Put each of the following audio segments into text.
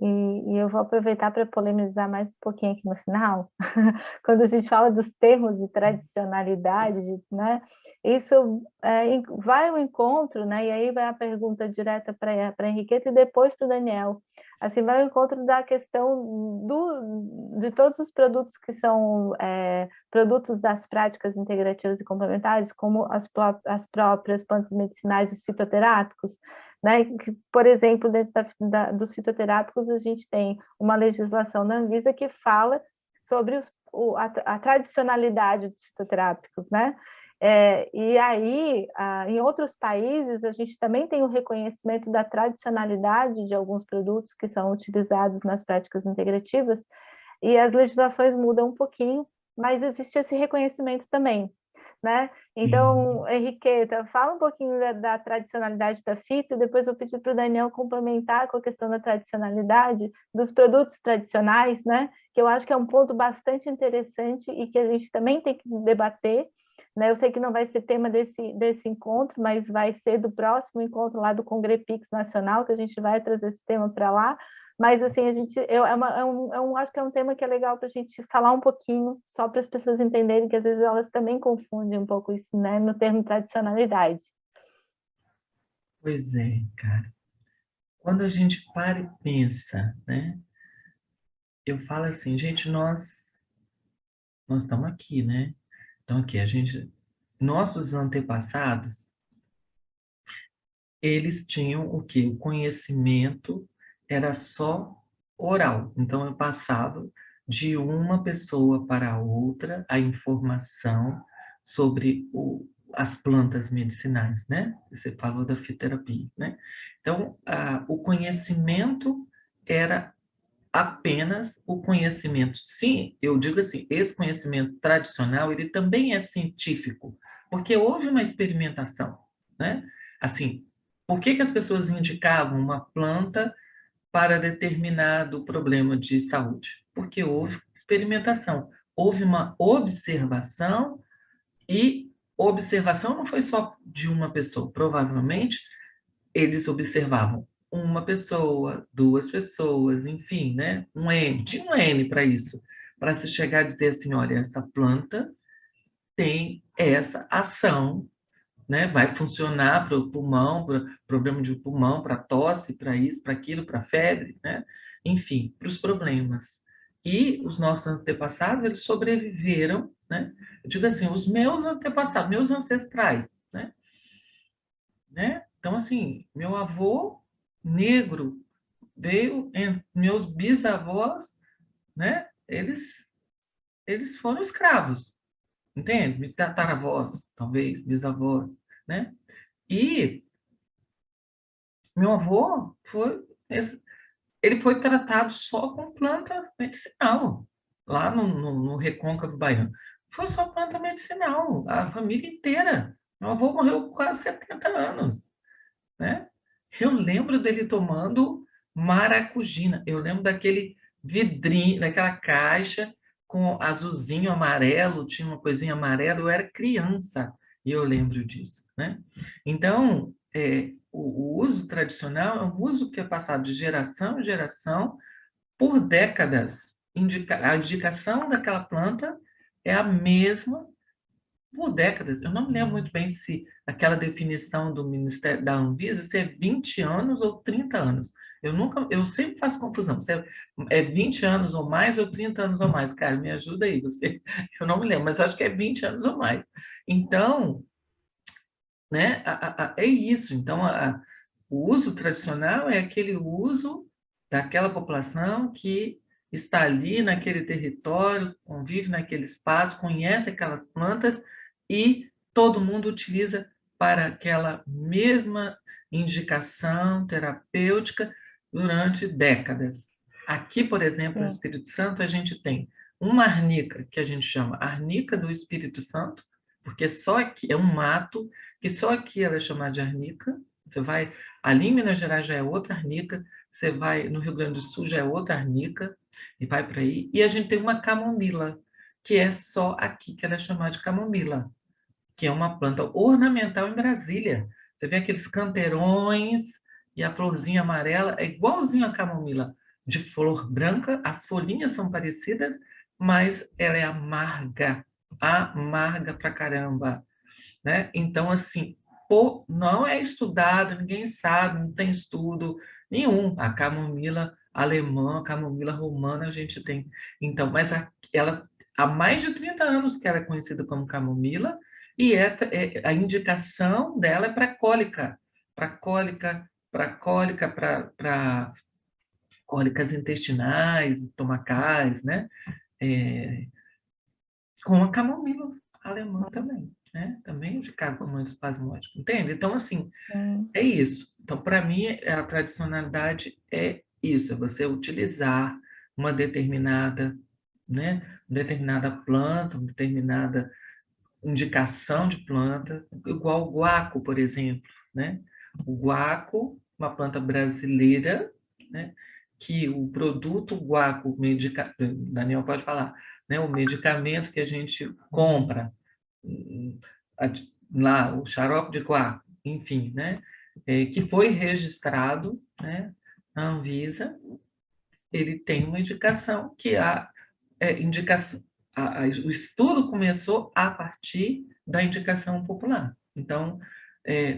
E eu vou aproveitar para polemizar mais um pouquinho aqui no final. Quando a gente fala dos termos de tradicionalidade, né, isso vai ao encontro, né, e aí vai a pergunta direta para a Henriqueta e depois para o Daniel. Assim, vai ao encontro da questão de todos os produtos que são produtos das práticas integrativas e complementares, como as próprias plantas medicinais, os fitoterápicos, né? Que, por exemplo, dentro dos fitoterápicos, a gente tem uma legislação da Anvisa que fala sobre a tradicionalidade dos fitoterápicos, né? E aí, em outros países, a gente também tem o reconhecimento da tradicionalidade de alguns produtos que são utilizados nas práticas integrativas, e as legislações mudam um pouquinho, mas existe esse reconhecimento também, né? Então, Sim. Henriqueta, fala um pouquinho da tradicionalidade da fita, e depois eu pedi para o Daniel complementar com a questão da tradicionalidade dos produtos tradicionais, né? Que eu acho que é um ponto bastante interessante e que a gente também tem que debater, né? Eu sei que não vai ser tema desse encontro, mas vai ser do próximo encontro lá do Congrepix Nacional, que a gente vai trazer esse tema para lá. Mas, assim, acho que é um tema que é legal para a gente falar um pouquinho, só para as pessoas entenderem que às vezes elas também confundem um pouco isso, né, no termo tradicionalidade. Pois é, cara. Quando a gente para e pensa, né? Eu falo assim, gente, nós estamos aqui, né? Então aqui nossos antepassados, eles tinham o quê? O conhecimento era só oral. Então eu passava de uma pessoa para outra a informação sobre as plantas medicinais, né? Você falou da fitoterapia, né? Então, o conhecimento era apenas o conhecimento. Sim, eu digo assim, esse conhecimento tradicional, ele também é científico, porque houve uma experimentação, né? Assim, por que que as pessoas indicavam uma planta para determinado problema de saúde? Porque houve experimentação, houve uma observação e observação não foi só de uma pessoa, provavelmente eles observavam uma pessoa, duas pessoas, enfim, né? Um N, tinha um N para isso, para se chegar a dizer assim, olha, essa planta tem essa ação, né? Vai funcionar para o pulmão, para problema de pulmão, para tosse, para isso, para aquilo, para febre, né? Enfim, para os problemas. E os nossos antepassados, eles sobreviveram, né? Eu digo assim, os meus antepassados, meus ancestrais, né? Então, assim, meu avô negro veio, meus bisavós, né? Eles foram escravos, entende? Meus tataravós, talvez, bisavós, né? E meu avô ele foi tratado só com planta medicinal, lá no Recôncavo Baiano. Foi só planta medicinal, a família inteira. Meu avô morreu com quase 70 anos, né? Eu lembro dele tomando maracujina. Eu lembro daquele vidrinho, daquela caixa com azulzinho amarelo, tinha uma coisinha amarela. Eu era criança e eu lembro disso, né? Então, o uso tradicional é um uso que é passado de geração em geração por décadas. A indicação daquela planta é a mesma por décadas. Eu não me lembro muito bem se aquela definição do Ministério da Anvisa se é 20 anos ou 30 anos. Eu sempre faço confusão. Se é 20 anos ou mais ou 30 anos ou mais. Cara, me ajuda aí, você. Eu não me lembro, mas acho que é 20 anos ou mais. Então, né, é isso. Então, o uso tradicional é aquele uso daquela população que está ali naquele território, convive naquele espaço, conhece aquelas plantas e todo mundo utiliza para aquela mesma indicação terapêutica durante décadas. Aqui, por exemplo, no Sim, Espírito Santo, a gente tem uma arnica que a gente chama arnica do Espírito Santo, porque só aqui é um mato que só aqui ela é chamada de arnica. Você vai ali em Minas Gerais já é outra arnica, você vai no Rio Grande do Sul já é outra arnica e vai para aí. E a gente tem uma camomila, que é só aqui que ela é chamada de camomila, que é uma planta ornamental em Brasília. Você vê aqueles canteirões e a florzinha amarela é igualzinho a camomila. de flor branca, as folhinhas são parecidas, mas ela é amarga pra caramba, né? Então, assim, não é estudado, ninguém sabe, não tem estudo nenhum. A camomila alemã, a camomila romana, a gente tem. Então, mas ela há mais de 30 anos que ela é conhecida como camomila, e a indicação dela é para cólica, para cólicas intestinais, estomacais, né? É, com a camomila alemã também, né? Também indicado como antiespasmódico, entende? Então, assim, Sim. é isso. Então, para mim, a tradicionalidade é isso, é você utilizar uma determinada, né? Uma determinada planta, uma determinada indicação de planta, igual o guaco, por exemplo, né? O guaco, uma planta brasileira, né? Que o produto guaco, Daniel pode falar, né? O medicamento que a gente compra, lá, o xarope de guaco, enfim, né? Que foi registrado, né? Na Anvisa, ele tem uma indicação que indicação, o estudo começou a partir da indicação popular. Então,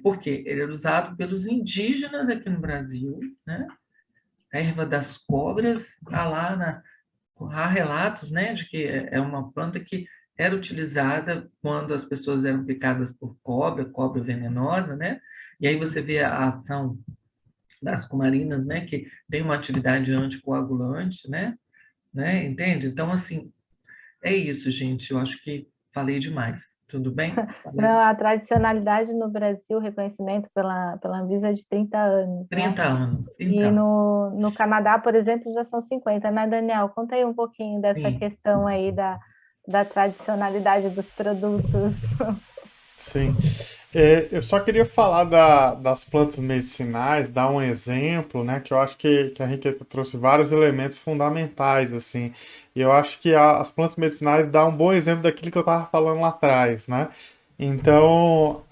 por quê? Ele era usado pelos indígenas aqui no Brasil, né? A erva das cobras, há relatos, né, de que é uma planta que era utilizada quando as pessoas eram picadas por cobra venenosa, né? E aí você vê a ação das cumarinas, né, que tem uma atividade anticoagulante, né? Entende? Então, assim, é isso, gente. Eu acho que falei demais. Tudo bem? Falei Não, a tradicionalidade no Brasil, o reconhecimento pela Anvisa é de 30 anos, né? 30 anos. E Então, no Canadá, por exemplo, já são 50, né, Daniel? Conta aí um pouquinho dessa sim. questão aí da tradicionalidade dos produtos. Sim. Eu só queria falar das plantas medicinais, dar um exemplo, né? Que eu acho que a Henriqueta trouxe vários elementos fundamentais, assim. E eu acho que as plantas medicinais dão um bom exemplo daquilo que eu estava falando lá atrás, né? Então,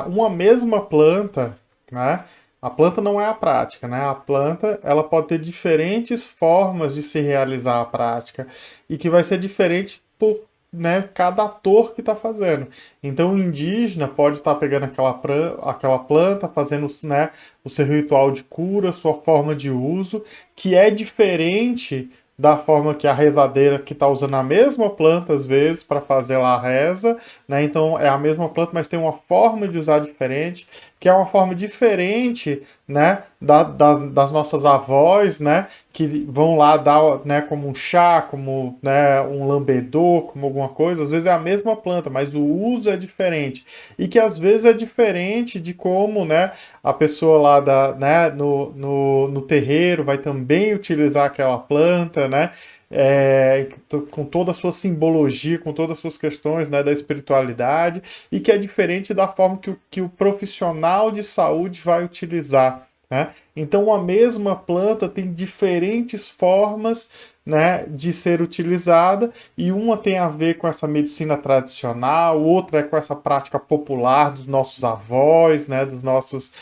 uma mesma planta, né? A planta não é a prática, né? A planta, ela pode ter diferentes formas de se realizar a prática e que vai ser diferente por, né, cada ator que está fazendo. Então, o indígena pode estar pegando aquela planta, fazendo, né, o seu ritual de cura, sua forma de uso, que é diferente da forma que a rezadeira que está usando a mesma planta, às vezes, para fazer lá a reza, né? Então, é a mesma planta, mas tem uma forma de usar diferente, que é uma forma diferente, né, das nossas avós, né, que vão lá dar, né, como um chá, como, né, um lambedor, como alguma coisa. Às vezes é a mesma planta, mas o uso é diferente. E que às vezes é diferente de como, né, a pessoa lá né, no terreiro vai também utilizar aquela planta, né, com toda a sua simbologia, com todas as suas questões, né, da espiritualidade, e que é diferente da forma que o profissional de saúde vai utilizar. Né? Então, a mesma planta tem diferentes formas, né, de ser utilizada, e uma tem a ver com essa medicina tradicional, outra é com essa prática popular dos nossos avós, né, dos nossos,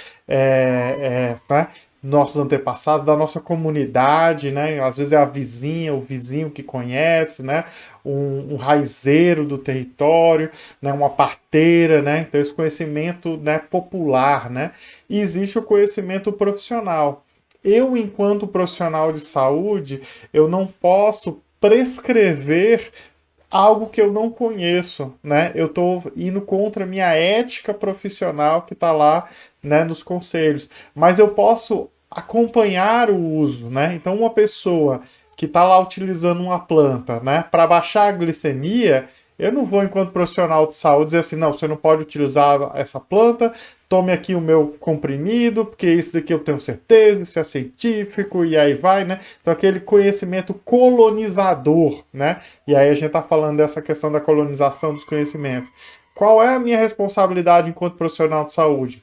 né, nossos antepassados, da nossa comunidade, né? Às vezes é a vizinha, o vizinho que conhece, né? Um raizeiro do território, né? Uma parteira, né? Então esse conhecimento, né, popular, né? E existe o conhecimento profissional. Eu, enquanto profissional de saúde, eu não posso prescrever algo que eu não conheço, né? Eu estou indo contra a minha ética profissional que está lá, né, nos conselhos. Mas eu posso acompanhar o uso, né? Então, uma pessoa que está lá utilizando uma planta, né, para baixar a glicemia, eu não vou, enquanto profissional de saúde, dizer assim, não, você não pode utilizar essa planta, tome aqui o meu comprimido, porque isso daqui eu tenho certeza, isso é científico, e aí vai, né? Então, aquele conhecimento colonizador, né? E aí a gente está falando dessa questão da colonização dos conhecimentos. Qual é a minha responsabilidade enquanto profissional de saúde?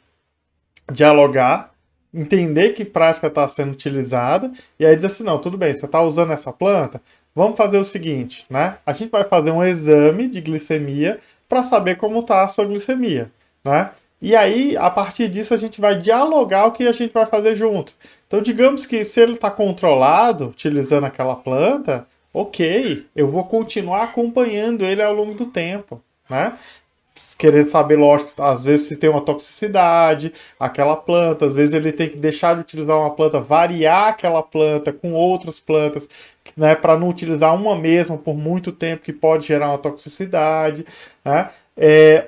Dialogar, entender que prática está sendo utilizada, e aí dizer assim, não, tudo bem, você está usando essa planta, vamos fazer o seguinte, né? A gente vai fazer um exame de glicemia para saber como está a sua glicemia, né? E aí, a partir disso, a gente vai dialogar o que a gente vai fazer junto. Então, digamos que se ele está controlado, utilizando aquela planta, ok, eu vou continuar acompanhando ele ao longo do tempo, né? Querendo saber, lógico, às vezes se tem uma toxicidade, aquela planta, às vezes ele tem que deixar de utilizar uma planta, variar aquela planta com outras plantas, né, para não utilizar uma mesma por muito tempo, que pode gerar uma toxicidade, né?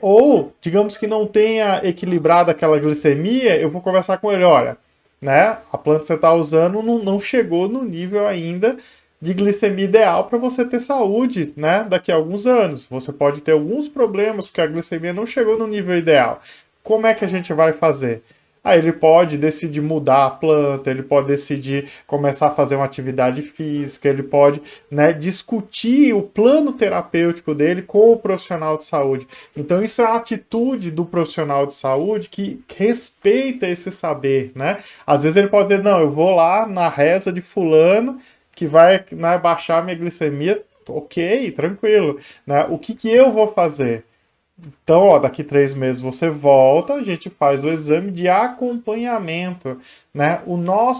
Ou, digamos que não tenha equilibrado aquela glicemia, eu vou conversar com ele, olha, né, a planta que você está usando não chegou no nível ainda de glicemia ideal para você ter saúde, né, daqui a alguns anos. Você pode ter alguns problemas porque a glicemia não chegou no nível ideal. Como é que a gente vai fazer? Aí ele pode decidir mudar a planta, ele pode decidir começar a fazer uma atividade física, ele pode, né, discutir o plano terapêutico dele com o profissional de saúde. Então isso é a atitude do profissional de saúde que respeita esse saber, né? Às vezes ele pode dizer, não, eu vou lá na reza de fulano que vai, né, baixar minha glicemia, ok, tranquilo, né? O que que eu vou fazer? Então, ó, daqui 3 meses você volta, a gente faz o exame de acompanhamento, né?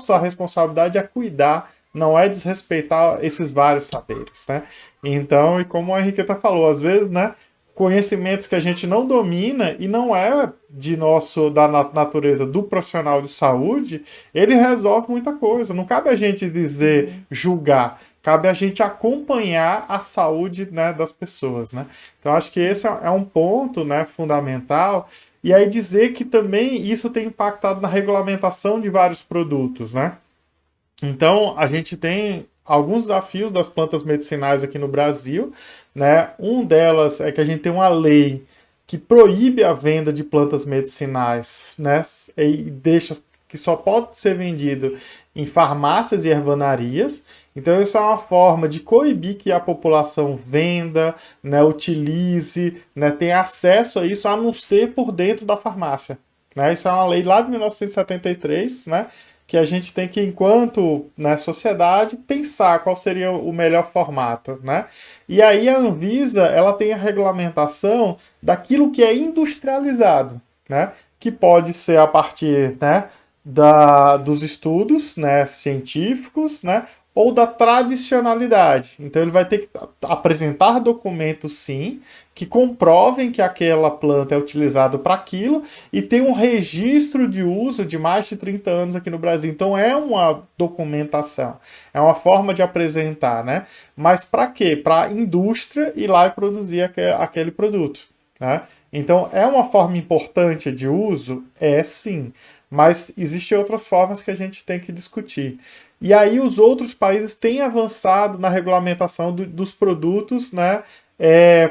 A responsabilidade é cuidar, não é desrespeitar esses vários saberes, né? Então, e como a Henriqueta falou, às vezes, né? Conhecimentos que a gente não domina e não é da natureza do profissional de saúde, ele resolve muita coisa. Não cabe a gente dizer, julgar, cabe a gente acompanhar a saúde, né, das pessoas, né? Então, acho que esse é um ponto, né, fundamental. E aí dizer que também isso tem impactado na regulamentação de vários produtos, né? Então, a gente tem alguns desafios das plantas medicinais aqui no Brasil, né? Um delas é que a gente tem uma lei que proíbe a venda de plantas medicinais, né? E deixa que só pode ser vendido em farmácias e ervanarias. Então, isso é uma forma de coibir que a população venda, né, utilize, né, tenha acesso a isso, a não ser por dentro da farmácia. Né? Isso é uma lei lá de 1973, né, que a gente tem que, enquanto, né, sociedade, pensar qual seria o melhor formato. Né? E aí a Anvisa ela tem a regulamentação daquilo que é industrializado, né, que pode ser a partir, né, dos estudos, né, científicos, né, ou da tradicionalidade. Então ele vai ter que apresentar documentos, sim, que comprovem que aquela planta é utilizada para aquilo e tem um registro de uso de mais de 30 anos aqui no Brasil. Então é uma documentação, é uma forma de apresentar, né? Mas para quê? Para a indústria ir lá e produzir aquele produto, né? Então é uma forma importante de uso? É sim, mas existem outras formas que a gente tem que discutir. E aí os outros países têm avançado na regulamentação dos produtos, né,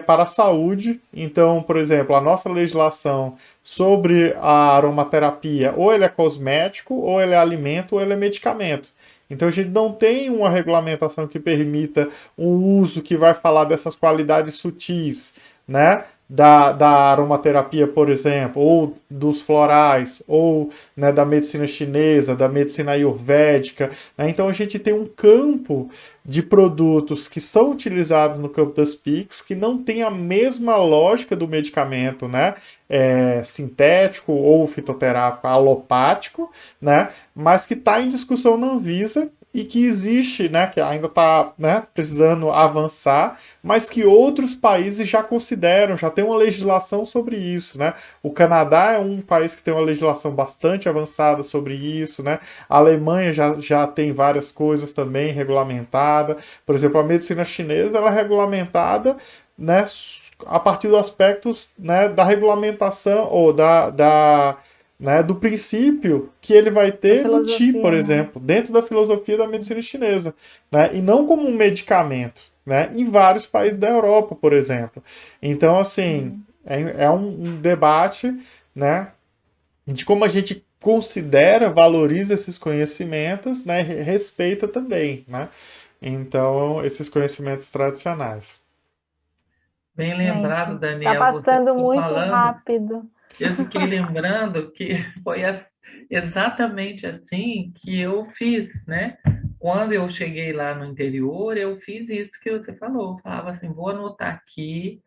para a saúde. Então, por exemplo, a nossa legislação sobre a aromaterapia, ou ele é cosmético, ou ele é alimento, ou ele é medicamento. Então a gente não tem uma regulamentação que permita um uso que vai falar dessas qualidades sutis, né? Da aromaterapia, por exemplo, ou dos florais, ou, né, da medicina chinesa, da medicina ayurvédica. Né? Então a gente tem um campo de produtos que são utilizados no campo das PICs que não tem a mesma lógica do medicamento, né? Sintético ou fitoterápico alopático, né? Mas que está em discussão na Anvisa e que existe, né, que ainda está, né, precisando avançar, mas que outros países já consideram, já tem uma legislação sobre isso, né? O Canadá é um país que tem uma legislação bastante avançada sobre isso, né? A Alemanha já tem várias coisas também regulamentadas. Por exemplo, a medicina chinesa ela é regulamentada, né, a partir do aspecto, né, da regulamentação ou né, do princípio que ele vai ter no Qi, por exemplo, dentro da filosofia da medicina chinesa, né, e não como um medicamento, né, em vários países da Europa, por exemplo. Então, assim, é um debate, né, de como a gente considera, valoriza esses conhecimentos, né, respeita também, né, então, esses conhecimentos tradicionais. Bem Gente, lembrado, tá Daniel, você passando ficou muito falando. rápido. Eu fiquei lembrando que foi exatamente assim que eu fiz, né? Quando eu cheguei lá no interior, eu fiz isso que você falou. Eu falava assim, vou anotar aqui,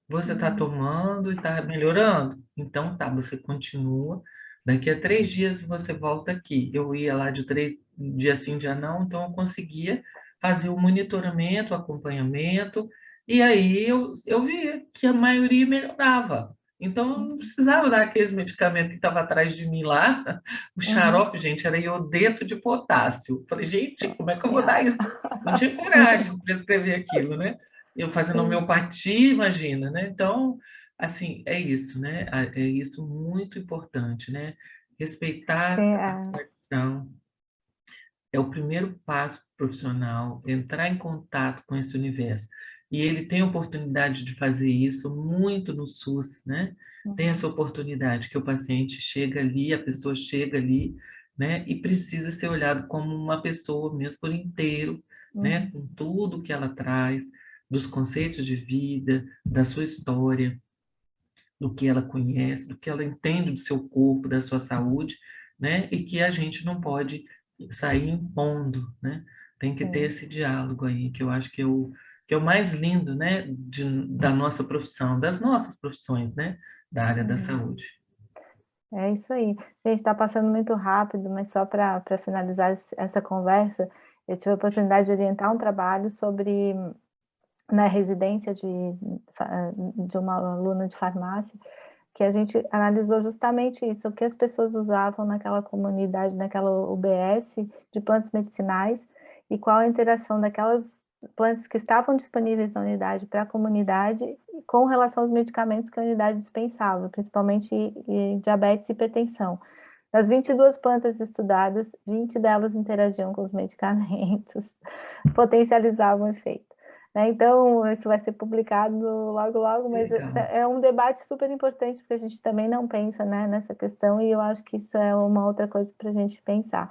você está tomando e está melhorando. Então tá, você continua, daqui a 3 dias você volta aqui. Eu ia lá de 3 dias sim, dia não, então eu conseguia fazer o monitoramento, o acompanhamento, e aí eu via que a maioria melhorava. Então, eu não precisava dar aqueles medicamentos que estavam atrás de mim lá. O Uhum. xarope, gente, era iodeto de potássio. Falei, gente, como é que eu vou dar Senhora. isso? Não tinha coragem de prescrever aquilo, né? Eu fazendo Sim, homeopatia, imagina, né? Então, assim, é isso, né? É isso muito importante, né? sim, Respeitar a tradição é o primeiro passo profissional, entrar em contato com esse universo. E ele tem a oportunidade de fazer isso muito no SUS, né? Tem uhum, essa oportunidade que o paciente chega ali, a pessoa chega ali, né? E precisa ser olhado como uma pessoa mesmo por inteiro, né? uhum, Com tudo que ela traz, dos conceitos de vida, da sua história, do que ela conhece, do que ela entende do seu corpo, da sua saúde, né? E que a gente não pode sair impondo, né? Tem que ter sim. esse diálogo aí, que eu acho que é o mais lindo, né? Da nossa profissão, das nossas profissões, né? Da área da Uhum. saúde. É isso aí. Gente, está passando muito rápido, mas só para finalizar essa conversa, eu tive a oportunidade de orientar um trabalho sobre na residência de uma aluna de farmácia, que a gente analisou justamente isso, o que as pessoas usavam naquela comunidade, naquela UBS de plantas medicinais, e qual a interação daquelas plantas que estavam disponíveis na unidade para a comunidade com relação aos medicamentos que a unidade dispensava, principalmente diabetes e hipertensão. Das 22 plantas estudadas, 20 delas interagiam com os medicamentos, potencializavam o efeito. Né? Então, isso vai ser publicado logo, logo, mas Legal. é um debate super importante, porque a gente também não pensa, né, nessa questão, e eu acho que isso é uma outra coisa para a gente pensar.